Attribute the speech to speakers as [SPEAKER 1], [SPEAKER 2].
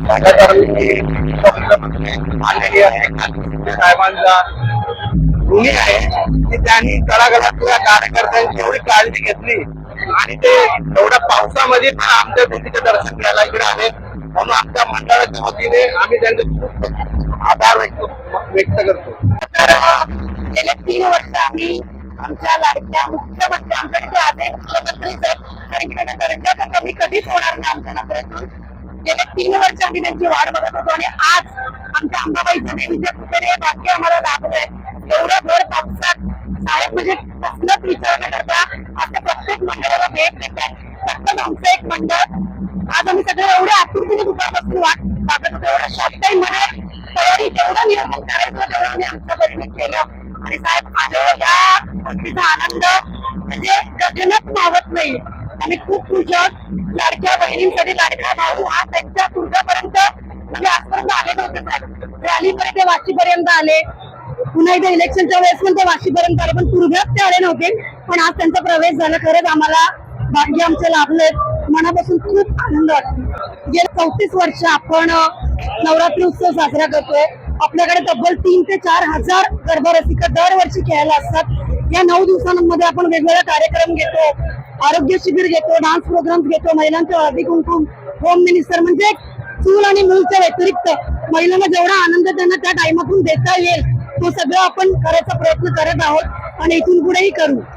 [SPEAKER 1] साहेबांचा ऋणी आहे की त्यांनी तळागाळातल्या कार्यकर्त्यांची एवढी काळजी घेतली आणि ते एवढ्या पावसामध्ये पण आमच्या देवीचं दर्शन घ्यायला इकडे आले. म्हणून आमच्या मंडळाच्या वतीने आम्ही त्यांचे खूप आभार व्यक्त करतो.
[SPEAKER 2] तर गेले 3 वर्ष आम्ही आमच्या लाडक्या मुख्यमंत्री आमच्याकडे आले मुख्यमंत्रीच आहेत, कारण की त्यांना दर्जाचा कमी कधीच होणार नाही आमच्या नगरातून. गेले 3 वर्ष आम्ही त्यांची वाट बघत होतो आणि आज आमच्या अंबाबाईच्या देवीच्या कृपेने हे भाग्य आम्हाला लाभलंय. एवढ्या भर पावसात साहेब म्हणजे कसलंच विचार न करता आपल्या प्रत्येक मंडळाला भेट देतात. फक्त आमचं एक मंडळ आज आम्ही सगळे एवढ्या आतुरतेने दुपारपासून वाट बघत होतो. एवढ्या शॉर्ट टाइम मध्ये तयारी जेवढं नियोजन करायचं तेवढं आम्ही आमच्या परीने केलं आणि साहेब आलो या गोष्टीचा आनंद म्हणजे गगनात मावत नाही. आम्ही खूप खुश आहोत. लाडक्या बहिणींसाठी लाडका भाऊ हा त्यांच्या तुझ्यापर्यंत म्हणजे आजपर्यंत आले नव्हते साहेब. रॅलीपर्यंत ते वाशीपर्यंत आले, पुन्हा एकदा इलेक्शनच्या वेळेस पण ते वाशीपर्यंत आले, पण तुर्भ्यात ते आले नव्हते. पण आज त्यांचा प्रवेश झाला. खरंच आम्हाला भाग्य आमचे लाभले. मनापासून खूप आनंद वाटतो. गेले 34 वर्ष आपण नवरात्री उत्सव साजरा करतोय. आपल्याकडे तब्बल 3 ते 4 हजार गर्भरसिका दरवर्षी खेळायला असतात. या 9 दिवसांमध्ये आपण वेगवेगळे कार्यक्रम घेतो, आरोग्य शिबिर घेतो, डान्स प्रोग्राम घेतो, महिलांचं हळदी कुंकू, होम मिनिस्टर म्हणजे चूल आणि मूलच्या व्यतिरिक्त महिलांना जेवढा आनंद त्यांना त्या टाइमातून देता येईल तो सगळं आपण करायचा प्रयत्न करत आहोत आणि इथून पुढेही करू.